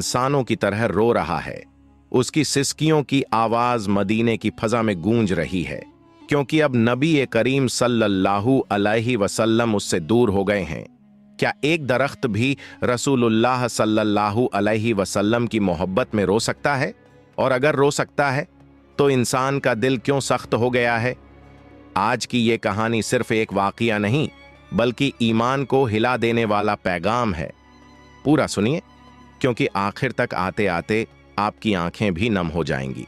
इंसानों की तरह रो रहा है। उसकी सिसकियों की आवाज मदीने की फजा में गूंज रही है, क्योंकि अब नबी करीम सल्लल्लाहु अलैहि वसल्लम उससे दूर हो गए हैं। क्या एक दरख्त भी रसूलुल्लाह सल्लल्लाहु अलैहि वसल्लम की मोहब्बत में रो सकता है? और अगर रो सकता है तो इंसान का दिल क्यों सख्त हो गया है? आज की ये कहानी सिर्फ एक वाकया नहीं, बल्कि ईमान को हिला देने वाला पैगाम है। पूरा सुनिए, क्योंकि आखिर तक आते आते आपकी आंखें भी नम हो जाएंगी।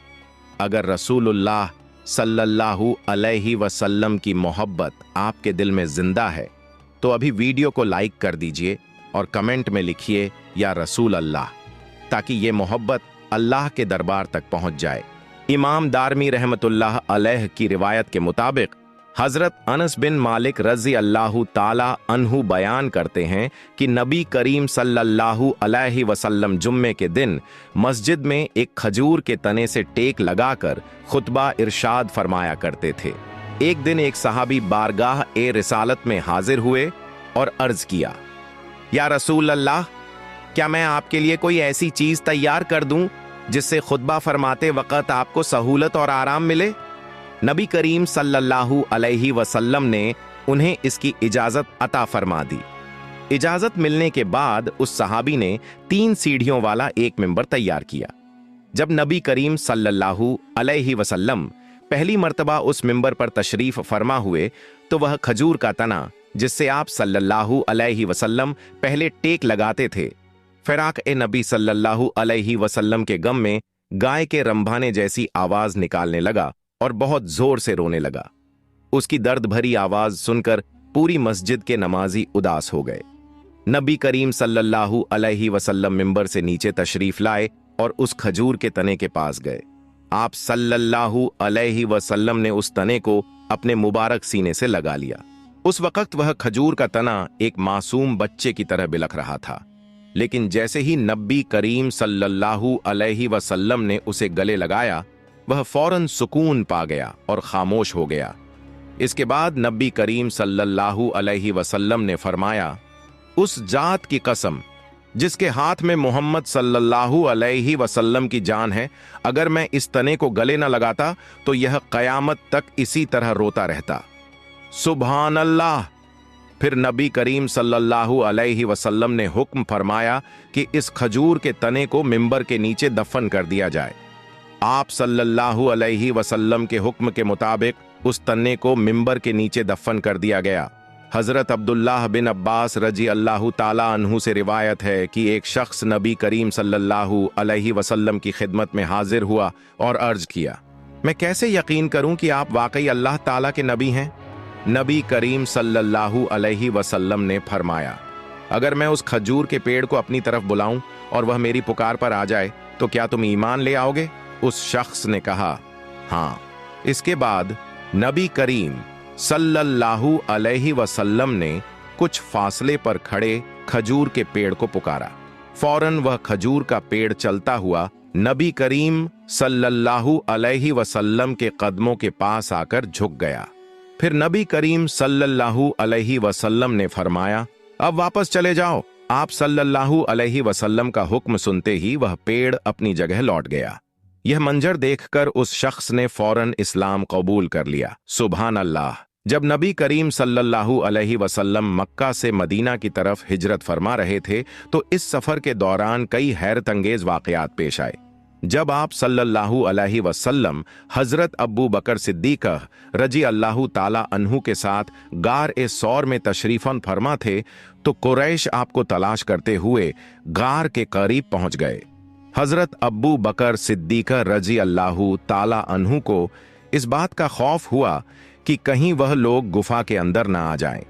अगर रसूलुल्लाह सल्लल्लाहु अलैहि वसल्लम की मोहब्बत आपके दिल में जिंदा है तो अभी वीडियो को लाइक कर दीजिए और कमेंट में लिखिए या रसूल अल्लाह, ताकि ये मोहब्बत अल्लाह के दरबार तक पहुंच जाए। इमाम दारमी रहमतुल्लाह अलैह की रिवायत के मुताबिक हजरत अनस बिन मालिक रजी अल्लाहु ताला अन्हु बयान करते हैं कि नबी करीम सल्लल्लाहु अलैहि वसल्लम जुम्मे के दिन मस्जिद में एक खजूर के तने से टेक लगाकर खुतबा इरशाद फरमाया करते थे। एक दिन एक सहाबी बारगाह ए रिसालत में हाजिर हुए और अर्ज किया, या रसूल अल्लाह, क्या मैं आपके लिए कोई ऐसी चीज तैयार कर दूं जिससे खुतबा फरमाते वक्त आपको सहूलत और आराम मिले? नबी करीम सल्लल्लाहु अलैहि वसल्लम ने उन्हें इसकी इजाजत अता फरमा दी। इजाजत मिलने के बाद उस सहाबी ने 3 सीढ़ियों वाला एक मिंबर तैयार किया। जब नबी करीम सल्लल्लाहु अलैहि वसल्लम पहली मर्तबा उस मिंबर पर तशरीफ फरमा हुए तो वह खजूर का तना जिससे आप सल्लल्लाहु अलैहि वसल्लम पहले टेक लगाते थे, फिराक ए नबी सल्लल्लाहु अलैहि वसल्लम के गम में गाय के रंभाने जैसी आवाज निकालने लगा और बहुत जोर से रोने लगा। उसकी दर्द भरी आवाज सुनकर पूरी मस्जिद के नमाजी उदास हो गए। नबी करीम सल्लल्लाहु अलैहि वसल्लम मिंबर से नीचे तशरीफ लाए और उस खजूर के तने के पास गए। आप सल्लल्लाहु अलैहि वसल्लम ने उस तने को अपने मुबारक सीने से लगा लिया। उस वक्त वह खजूर का तना एक मासूम बच्चे की तरह बिलख रहा था, लेकिन जैसे ही नबी करीम सल्लल्लाहु अलैहि वसल्लम ने उसे गले लगाया, वह फौरन सुकून पा गया और खामोश हो गया। इसके बाद नबी करीम सल्लल्लाहु अलैहि वसल्लम ने फरमाया, उस जात की कसम जिसके हाथ में मोहम्मद सल्लल्लाहु अलैहि वसल्लम की जान है, अगर मैं इस तने को गले न लगाता तो यह कयामत तक इसी तरह रोता रहता। सुभान अल्लाह। फिर नबी करीम सल्लल्लाहु अलैहि वसल्लम ने हुक्म फरमाया कि इस खजूर के तने को मिंबर के नीचे दफन कर दिया जाए। आप सल्लल्लाहु अलैहि वसल्लम के हुक्म के मुताबिक उस तने को मिंबर के नीचे दफन कर दिया गया। हजरत अब्दुल्लाह बिन अब्बास रजी अल्लाहु ताला अन्हु से रिवायत है कि एक शख्स नबी करीम सल्लल्लाहु अलैहि वसल्लम की खिदमत में हाजिर हुआ और अर्ज किया, मैं कैसे यकीन करूं कि आप वाकई अल्लाह ताला के नबी हैं? नबी करीम सल्लल्लाहु अलैहि वसल्लम ने फरमाया, अगर मैं उस खजूर के पेड़ को अपनी तरफ बुलाऊं और वह मेरी पुकार पर आ जाए तो क्या तुम ईमान ले आओगे? उस शख्स ने कहा, हाँ। इसके बाद नबी करीम सल्लल्लाहु अलैहि वसल्लम ने कुछ फासले पर खड़े खजूर के पेड़ को पुकारा। फौरन वह खजूर का पेड़ चलता हुआ नबी करीम सल्लल्लाहु अलैहि वसल्लम के कदमों के पास आकर झुक गया। फिर नबी करीम सल्लल्लाहु अलैहि वसल्लम ने फरमाया, अब वापस चले जाओ। आप सल्लल्लाहु अलैहि वसल्लम का हुक्म सुनते ही वह पेड़ अपनी जगह लौट गया। यह मंजर देखकर उस शख्स ने फौरन इस्लाम कबूल कर लिया। सुभान अल्लाह। जब नबी करीम सल्लल्लाहु अलैहि वसल्लम मक्का से मदीना की तरफ हिजरत फरमा रहे थे तो इस सफर के दौरान कई हैरत अंगेज वाकयात पेश आए। जब आप सल्लल्लाहु अलैहि वसल्लम हजरत अब्बू बकर सिद्दीक रजी अल्लाहु ताला अन्हु के साथ गार ए सौर में तशरीफन फरमा थे तो कुरैश आपको तलाश करते हुए गार के करीब पहुंच गए। हजरत अब्बू बकर सिद्दीक रजी अल्लाहु ताला अन्हु को इस बात का खौफ हुआ कि कहीं वह लोग गुफा के अंदर न आ जाएं।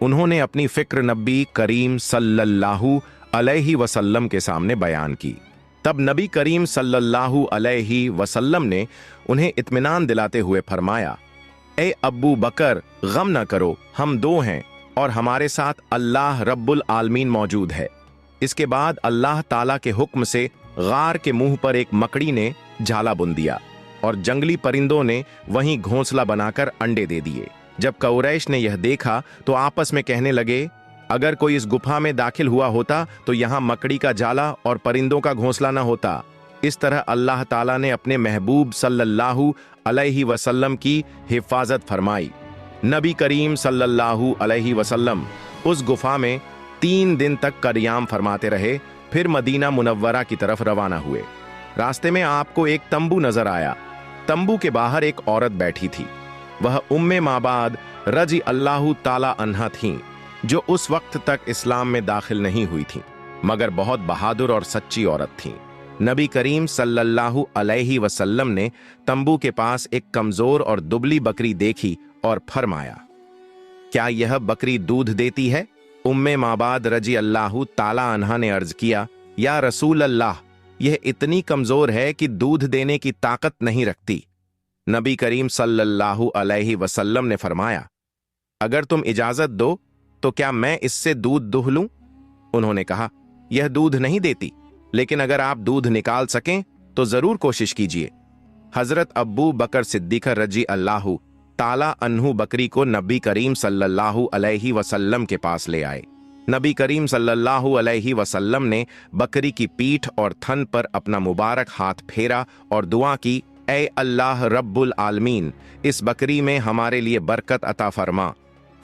उन्होंने अपनी फिक्र नबी करीम सल्लल्लाहु अलैहि वसल्लम के सामने बयान की। तब नबी करीम सल्लल्लाहु अलैहि वसल्लम ने उन्हें इत्मीनान दिलाते हुए फरमाया, ए अब्बू बकर, गम न करो, हम दो हैं और हमारे साथ अल्लाह रब्बुल आलमीन मौजूद है। इसके बाद अल्लाह ताला के हुक्म से गार के मुंह पर एक मकड़ी ने झाला बुन दिया और जंगली परिंदों ने वहीं घोंसला बनाकर अंडे दे दिए। जब कुरैश ने यह देखा तो आपस में कहने लगे, अगर कोई इस गुफा में दाखिल हुआ होता तो यहाँ मकड़ी का जाला और परिंदों का घोंसला न होता। इस तरह अल्लाह ताला ने अपने महबूब सल्लल्लाहु अलैहि वसल्लम की हिफाजत फरमाई। नबी करीम सल्लल्लाहु अलैहि वसल्लम उस गुफा में 3 दिन तक क़याम फरमाते रहे, फिर मदीना मुनव्वरा की तरफ रवाना हुए। रास्ते में आपको एक तंबू नजर आया। तंबू के बाहर एक औरत बैठी थी। वह उम्मे माबाद रजी अल्लाहु ताला अन्हा थीं, जो उस वक्त तक इस्लाम में दाखिल नहीं हुई थीं, मगर बहुत बहादुर और सच्ची औरत थीं। नबी करीम सल्लल्लाहु अलैहि वसल्लम ने तंबू के पास एक कमजोर और दुबली बकरी देखी और फरमाया, क्या यह बकरी दूध देती है? उम्मे माबाद रजी अल्लाहु ताला अन्हा ने अर्ज किया, या रसूल अल्लाह, यह इतनी कमजोर है कि दूध देने की ताकत नहीं रखती। नबी करीम सल्लल्लाहु अलैहि वसल्लम ने फरमाया, अगर तुम इजाजत दो तो क्या मैं इससे दूध दुह लूं? उन्होंने कहा, यह दूध नहीं देती, लेकिन अगर आप दूध निकाल सकें तो जरूर कोशिश कीजिए। हजरत अब्बू बकर सिद्दीक रजी अल्लाहु ताला अन्हु बकरी को नबी करीम सल्लल्लाहु अलैहि वसल्लम के पास ले आए। नबी करीम सल्लल्लाहु अलैहि वसल्लम ने बकरी की पीठ और थन पर अपना मुबारक हाथ फेरा और दुआ की, ऐ अल्लाह रब्बुल आलमीन, इस बकरी में हमारे लिए बरकत अता फरमा।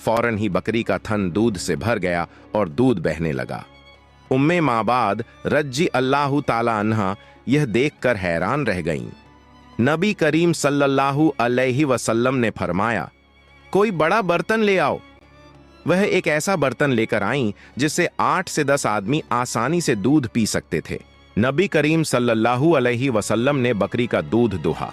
फौरन ही बकरी का थन दूध से भर गया और दूध बहने लगा। उम्मे माबाद रज्जी अल्लाहु ताला अन्हा यह देखकर हैरान रह गईं। नबी करीम सल्लल्लाहु अलैहि वसल्लम ने फरमाया, कोई बड़ा बर्तन ले आओ। वह एक ऐसा बर्तन लेकर आईं जिससे 8 से 10 आदमी आसानी से दूध पी सकते थे। नबी करीम सल्लल्लाहु अलैहि वसल्लम ने बकरी का दूध दुहा।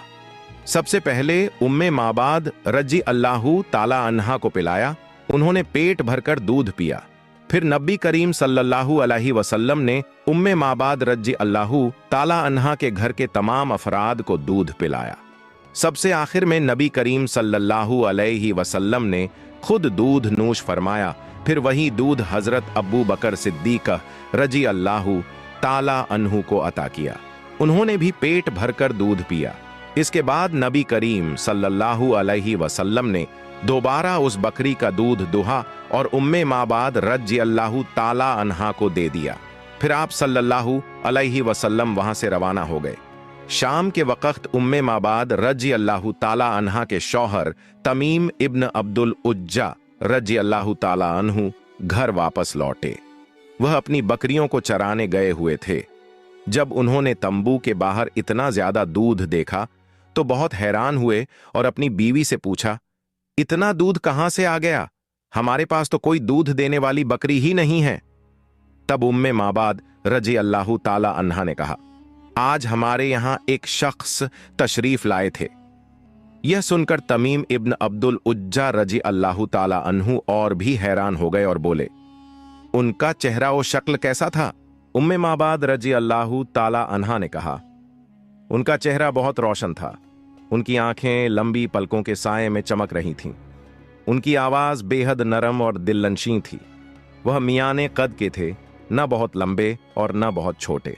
सबसे पहले उम्मे माबाद रजी अल्लाहु ताला अन्हा को पिलाया। उन्होंने पेट भरकर दूध पिया। फिर नबी करीम सल्लल्लाहु अलैहि वसल्लम ने उम्मे माबाद रजी अल्लाहु ताला अन्हा के घर के तमाम अफराद को दूध पिलाया। सबसे आखिर में नबी करीम सल्लल्लाहु अलैहि वसल्लम ने खुद दूध नूश फरमाया। फिर वही दूध हजरत अब्बू बकर सिद्दीक रजी अल्लाहु ताला अन्हु को अता किया। उन्होंने भी पेट भरकर दूध पिया। इसके बाद नबी करीम सल्लल्लाहु अलैहि वसल्लम ने दोबारा उस बकरी का दूध दुहा और उम्मे माबाद रजी अल्लाहु ताला अन्हा को दे दिया। फिर आप सल्लल्लाहु अलैहि वसल्लम वहां से रवाना हो गए। शाम के वक्त उम्मे माबाद रजी अल्लाहु ताला अन्हा के शौहर तमीम इब्न अब्दुल उज्जा रजी अल्लाहु ताला अन्हु घर वापस लौटे। वह अपनी बकरियों को चराने गए हुए थे। जब उन्होंने तंबू के बाहर इतना ज्यादा दूध देखा तो बहुत हैरान हुए और अपनी बीवी से पूछा, इतना दूध कहां से आ गया? हमारे पास तो कोई दूध देने वाली बकरी ही नहीं है। तब उम्मे माबाद रजी अल्लाहु ताला अन्हा ने कहा, आज हमारे यहां एक शख्स तशरीफ लाए थे। यह सुनकर तमीम इब्न अब्दुल उज्जा रजी अल्लाहु ताला अन्हु और भी हैरान हो गए और बोले, उनका चेहरा और शक्ल कैसा था? उम्मे माबाद रजी अल्लाहु ताला अन्हा ने कहा, उनका चेहरा बहुत रोशन था। उनकी आंखें लंबी पलकों के साए में चमक रही थीं। उनकी आवाज बेहद नरम और दिलनशीं थी। वह मियाने कद के थे, न बहुत लंबे और न बहुत छोटे।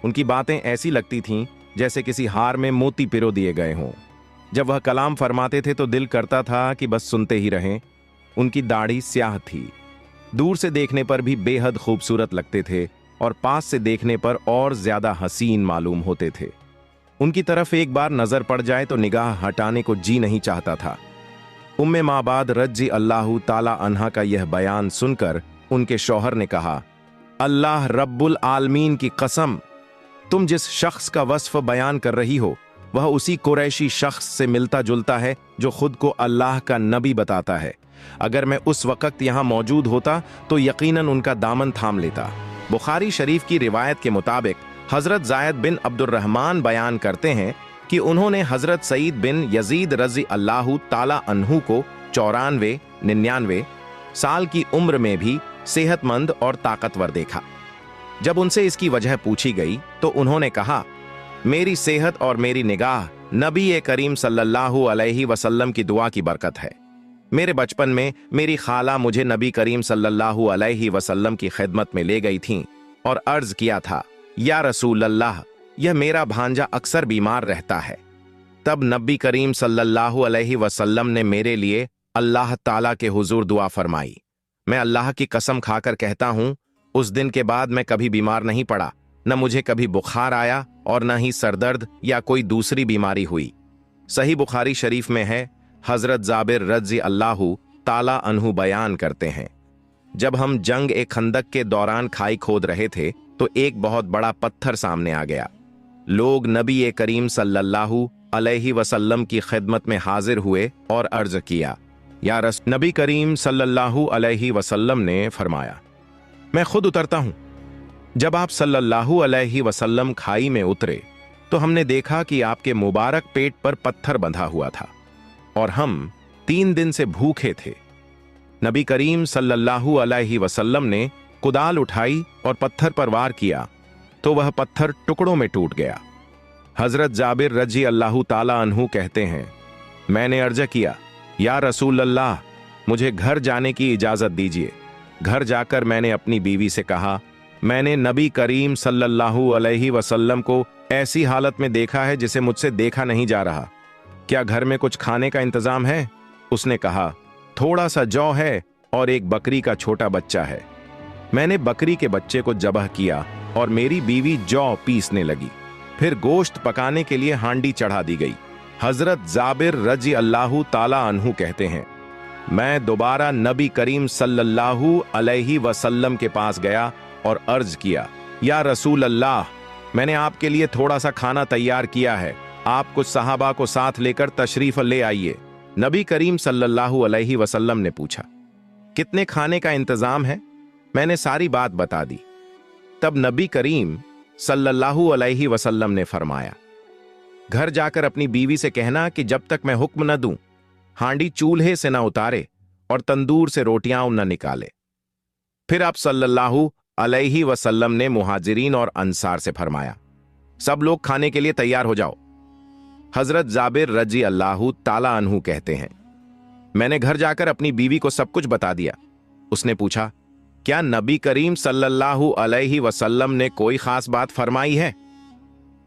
उनकी बातें ऐसी लगती थीं जैसे किसी हार में मोती पिरो दिए गए हों। जब वह कलाम फरमाते थे तो दिल करता था कि बस सुनते ही रहें। उनकी दाढ़ी स्याह थी। दूर से देखने पर भी बेहद खूबसूरत लगते थे और पास से देखने पर और ज्यादा हसीन मालूम होते थे। उनकी तरफ एक बार नजर पड़ जाए तो निगाह हटाने को जी नहीं चाहता था। उम्मे माबाद रजी अल्लाहु ताला अन्हा का यह बयान सुनकर उनके शौहर ने कहा, अल्लाह रब्बुल आलमीन की कसम, तुम जिस शख्स का वस्फ बयान कर रही हो वह उसी कुरैशी शख्स से मिलता जुलता है जो खुद को अल्लाह का नबी बताता है। अगर मैं उस वक्त यहाँ मौजूद होता तो यकीनन उनका दामन थाम लेता। बुखारी शरीफ की रिवायत के मुताबिक हजरत जायद बिन अब्दुर्रहमान बयान करते हैं कि उन्होंने हजरत सईद बिन यजीद रजी अल्लाहु ताला अन्हु को 94-99 साल की उम्र में भी सेहतमंद और ताकतवर देखा। जब उनसे इसकी वजह पूछी गई तो उन्होंने कहा, मेरी सेहत और मेरी निगाह नबी करीम सल्लल्लाहु अलैहि वसल्लम की दुआ की बरकत है। मेरे बचपन में मेरी खाला मुझे नबी करीम सल्लल्लाहु अलैहि वसल्लम की खिदमत में ले गई थीं और अर्ज किया था, या रसूल अल्लाह, यह मेरा भांजा अक्सर बीमार रहता है। तब नबी करीम सल्लल्लाहु अलैहि वसल्लम ने मेरे लिए अल्लाह ताला के हुजूर दुआ फरमाई। मैं अल्लाह की कसम खाकर कहता हूं, उस दिन के बाद मैं कभी बीमार नहीं पड़ा, न मुझे कभी बुखार आया और न ही सरदर्द या कोई दूसरी बीमारी हुई। सही बुखारी शरीफ में है, हजरत जाबिर रज़ी अल्लाहु ताला अन्हु बयान करते हैं, जब हम जंग ए खंदक के दौरान खाई खोद रहे थे तो एक बहुत बड़ा पत्थर सामने आ गया। लोग नबी ए करीम सल्लल्लाहु अलैहि वसल्लम की खिदमत में हाजिर हुए और अर्ज किया, या रसूल। नबी करीम सल्लल्लाहु अलैहि वसल्लम ने फरमाया, मैं खुद उतरता हूं। जब आप सल्लल्लाहु अलैहि वसल्लम खाई में उतरे तो हमने देखा कि आपके मुबारक पेट पर पत्थर बंधा हुआ था और हम 3 दिन से भूखे थे। नबी करीम सल्लल्लाहु अलैहि वसल्लम ने कुदाल उठाई और पत्थर पर वार किया तो वह पत्थर टुकड़ों में टूट गया। हजरत जाबिर रजी अल्लाह ताला अन्हु कहते हैं, मैंने अर्ज किया, या रसूल अल्लाह, मुझे घर जाने की इजाजत दीजिए। घर जाकर मैंने अपनी बीवी से कहा, मैंने नबी करीम सल्लल्लाहु अलैहि वसल्लम को ऐसी हालत में देखा है जिसे मुझसे देखा नहीं जा रहा, क्या घर में कुछ खाने का इंतजाम है? उसने कहा, थोड़ा सा जौ है और एक बकरी का छोटा बच्चा है। मैंने बकरी के बच्चे को जबह किया और मेरी बीवी जौ पीसने लगी। फिर गोश्त पकाने के लिए हांडी चढ़ा दी गई। हजरत जाबिर रजी अल्लाह ताला अन्हु कहते हैं, मैं दोबारा नबी करीम सल्लल्लाहु अलैहि वसल्लम के पास गया और अर्ज किया, या रसूल अल्लाह, मैंने आपके लिए थोड़ा सा खाना तैयार किया है, आप कुछ सहाबा को साथ लेकर तशरीफ ले आइए। नबी करीम सल्लल्लाहु अलैहि वसल्लम ने पूछा, कितने खाने का इंतजाम है? मैंने सारी बात बता दी। तब नबी करीम सल्लल्लाहु अलैहि वसल्लम ने फरमाया, घर जाकर अपनी बीवी से कहना कि जब तक मैं हुक्म न दूं, हांडी चूल्हे से न उतारे और तंदूर से रोटियां न निकाले। फिर आप सल्लल्लाहु अलैहि वसल्लम ने मुहाजिरीन और अंसार से फरमाया, सब लोग खाने के लिए तैयार हो जाओ। हजरत जाबिर रजी अल्लाह ताला अन्हु कहते हैं, मैंने घर जाकर अपनी बीवी को सब कुछ बता दिया। उसने पूछा, क्या नबी करीम सल्लल्लाहु अलैहि वसल्लम ने कोई खास बात फरमाई है?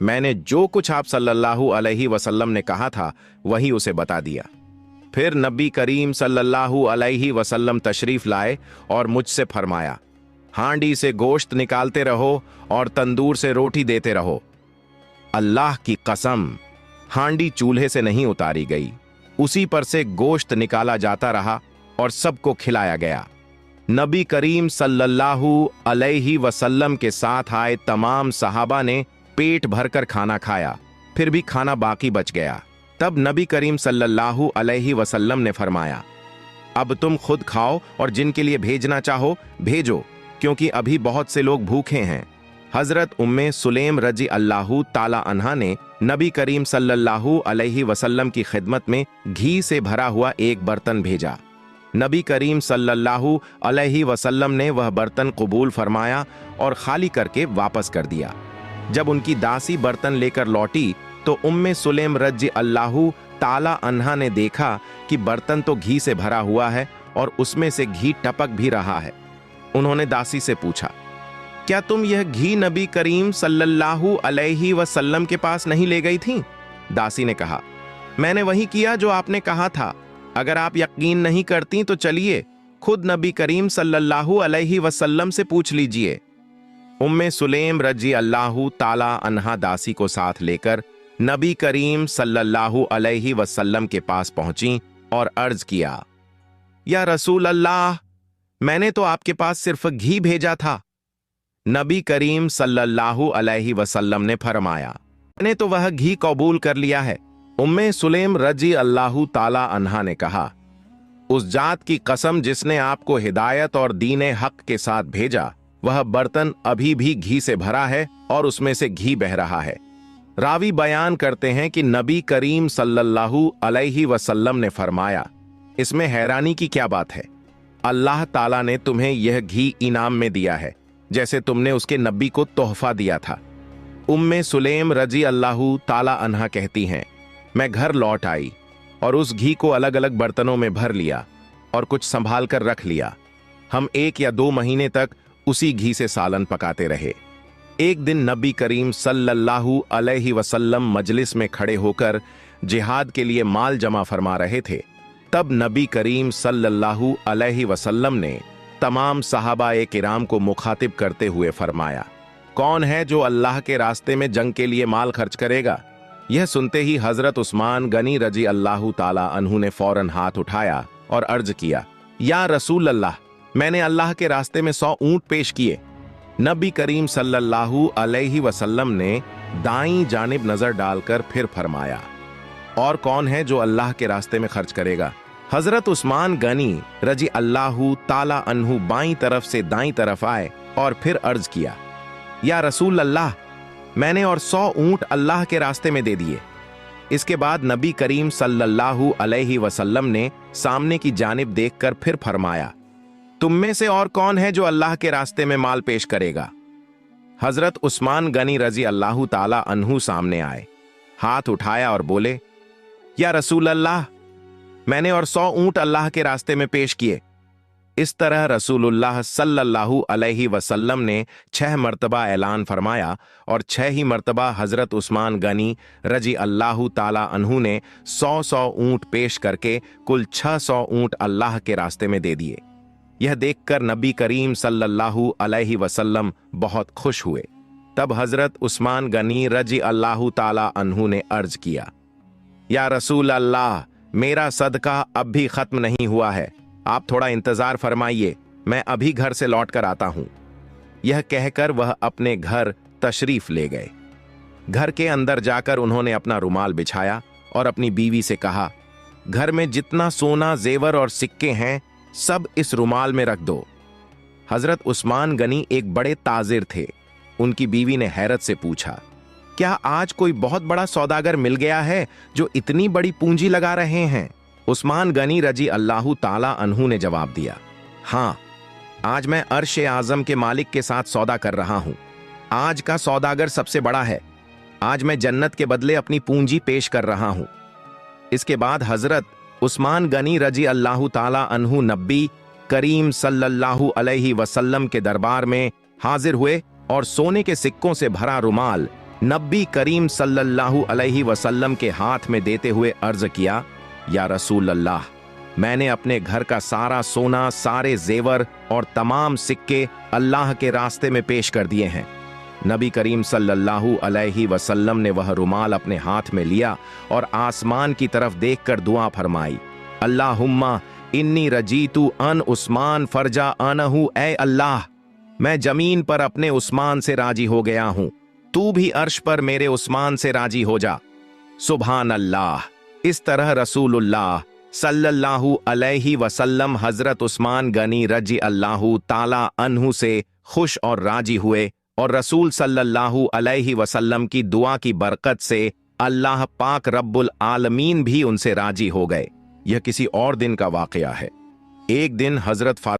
मैंने जो कुछ आप सल्लल्लाहु अलैहि वसल्लम ने कहा था वही उसे बता दिया। फिर नबी करीम सल्लल्लाहु अलैहि वसल्लम तशरीफ लाए और मुझसे फरमाया, हांडी से गोश्त निकालते रहो और तंदूर से रोटी देते रहो। अल्लाह की कसम, हांडी चूल्हे से नहीं उतारी गई, उसी पर से गोश्त निकाला जाता रहा और सबको खिलाया गया। नबी करीम सल्लल्लाहु अलैहि वसल्लम के साथ आए तमाम सहाबा ने पेट भरकर खाना खाया, फिर भी खाना बाकी बच गया। तब नबी करीम सल्लल्लाहु अलैहि वसल्लम ने फरमाया, अब तुम खुद खाओ और जिनके लिए भेजना चाहो भेजो, क्योंकि अभी बहुत से लोग भूखे हैं। हजरत उम्मे सुलेम रजी अल्लाह ताला अन्हा ने नबी करीम सल्लल्लाहु अलैहि वसल्लम की खिदमत में घी से भरा हुआ एक बर्तन भेजा। नबी करीम सल्लल्लाहु अलैहि वसल्लम ने वह बर्तन कबूल फरमाया और खाली करके वापस कर दिया। जब उनकी दासी बर्तन लेकर लौटी तो उम्मे सुलेम रजी अल्लाह ताला अन्हा ने देखा कि बर्तन तो घी से भरा हुआ है और उसमें से घी टपक भी रहा है। उन्होंने दासी से पूछा, क्या तुम यह घी नबी करीम सल्लल्लाहु अलैहि वसल्लम के पास नहीं ले गई थी? दासी ने कहा, मैंने वही किया जो आपने कहा था। अगर आप यकीन नहीं करती तो चलिए खुद नबी करीम सल्लल्लाहु अलैहि वसल्लम से पूछ लीजिए। उम्मे सुलेम रजी अल्लाह ताला अन्हा दासी को साथ लेकर नबी करीम सल्लल्लाहु अलैहि वसल्लम के पास पहुंची और अर्ज किया, या रसूल अल्लाह, मैंने तो आपके पास सिर्फ घी भेजा था। नबी करीम सल्लल्लाहु अलैहि वसल्लम ने फरमाया, मैंने तो वह घी कबूल कर लिया है। उम्मे सुलेम रजी अल्लाह ताला अन्हा ने कहा, उस जात की कसम जिसने आपको हिदायत और दीने हक के साथ भेजा, वह बर्तन अभी भी घी से भरा है और उसमें से घी बह रहा है। रावी बयान करते हैं कि नबी करीम सल्लल्लाहु अलैहि वसल्लम ने फरमाया, इसमें हैरानी की क्या बात है? अल्लाह ताला ने तुम्हें यह घी इनाम में दिया है, जैसे तुमने उसके नबी को तोहफा दिया था। उम्मे सुलेम रजी अल्लाह ताला अन्हा कहती हैं, मैं घर लौट आई और उस घी को अलग अलग बर्तनों में भर लिया और कुछ संभाल कर रख लिया। हम 1 या 2 महीने तक उसी घी से सालन पकाते रहे। एक दिन नबी करीम सल्लल्लाहु अलैहि वसल्लम मजलिस में खड़े होकर जिहाद के लिए माल जमा फरमा रहे थे। तब नबी करीम सल्लल्लाहु अलैहि वसल्लम ने तमाम सहाबा-ए किराम को मुखातिब करते हुए फरमाया, कौन है जो अल्लाह के रास्ते में जंग के लिए माल खर्च करेगा? यह सुनते ही हजरत उस्मान गनी रजी अल्लाह ताला अन्हु ने फौरन हाथ उठाया और अर्ज किया, या रसूल अल्लाह, मैंने अल्लाह के रास्ते में 100 ऊंट पेश किए। नबी करीम सल्लल्लाहु अलैहि वसल्लम ने दाईं जानिब नजर डालकर फिर फरमाया, और कौन है जो अल्लाह के रास्ते में खर्च करेगा? हजरत उस्मान गनी रजी अल्लाह ताला अन्हु बाईं तरफ से दाईं तरफ आए और फिर अर्ज किया, या रसूल अल्लाह, मैंने और 100 ऊंट अल्लाह के रास्ते में दे दिए। इसके बाद नबी करीम सल्लल्लाहु अलैहि वसल्लम ने सामने की जानिब देखकर फिर फरमाया, तुम में से और कौन है जो अल्लाह के रास्ते में माल पेश करेगा? हजरत उस्मान गनी रजी अल्लाह ताला अन्हु सामने आए, हाथ उठाया और बोले, या रसूल अल्लाह, मैंने और 100 ऊंट अल्लाह के रास्ते में पेश किए। इस तरह रसूलुल्लाह सल्लल्लाहु अलैहि वसल्लम ने 6 मर्तबा ऐलान फरमाया और 6 ही मर्तबा हजरत उस्मान गनी रजी अल्लाह ताला अन्हु ने 100 ऊंट पेश करके कुल 600 ऊंट अल्लाह के रास्ते में दे दिए। यह देखकर नबी करीम सल्लल्लाहु अलैहि वसल्लम बहुत खुश हुए। तब हजरत उस्मान गनी रजी अल्लाह ताला अन्हु ने अर्ज किया, या रसूल अल्लाह, मेरा सदका अब भी खत्म नहीं हुआ है, आप थोड़ा इंतजार फरमाइए, मैं अभी घर से लौट कर आता हूं। यह कहकर वह अपने घर तशरीफ ले गए। घर के अंदर जाकर उन्होंने अपना रुमाल बिछाया और अपनी बीवी से कहा, घर में जितना सोना, जेवर और सिक्के हैं सब इस रुमाल में रख दो। हजरत उस्मान गनी एक बड़े ताजिर थे। उनकी बीवी ने हैरत से पूछा, क्या आज कोई बहुत बड़ा सौदागर मिल गया है जो इतनी बड़ी पूंजी लगा रहे हैं? उस्मान गनी रजी अल्लाह ताला अन्हु ने जवाब दिया, हाँ, आज मैं अर्श आजम के मालिक के साथ सौदा कर रहा हूं। आज का सौदागर सबसे बड़ा है। आज मैं जन्नत के बदले अपनी पूंजी पेश कर रहा हूं। इसके बाद हजरत उस्मान गनी रजी अल्लाह ताला अन्हु नबी करीम सल्लल्लाहु अलैहि वसल्लम के दरबार में हाजिर हुए और सोने के सिक्कों से भरा रुमाल नबी करीम सल्लल्लाहु अलैहि वसल्लम के हाथ में देते हुए अर्ज किया, या रसूल अल्लाह, मैंने अपने घर का सारा सोना, सारे जेवर और तमाम सिक्के अल्लाह के रास्ते में पेश कर दिए हैं। नबी करीम सल्लल्लाहु अलैहि वसल्लम ने वह रुमाल अपने हाथ में लिया और आसमान की तरफ देखकर दुआ फरमाई, अल्लाहुम्मा इन्नी रजीतु अन उस्मान फरजा अनहु, ऐ अल्लाह, मैं जमीन पर अपने उस्मान से राजी हो गया हूं, तू भी अर्श पर मेरे उस्मान से राजी हो जा। सुभान अल्लाह। इस तरह रसूलुल्लाह सल्लल्लाहु अलैहि वसल्लम हजरत उस्मान गनी रजी अल्लाह ताला अन्हु से खुश और राजी हुए और रसूल सल्लल्लाहु अलैहि वसल्लम की दुआ की बरकत से अल्लाह पाक रब्बुल आलमीन भी उनसे राजी हो गए। यह किसी और दिन का वाकया है। एक दिन हजरत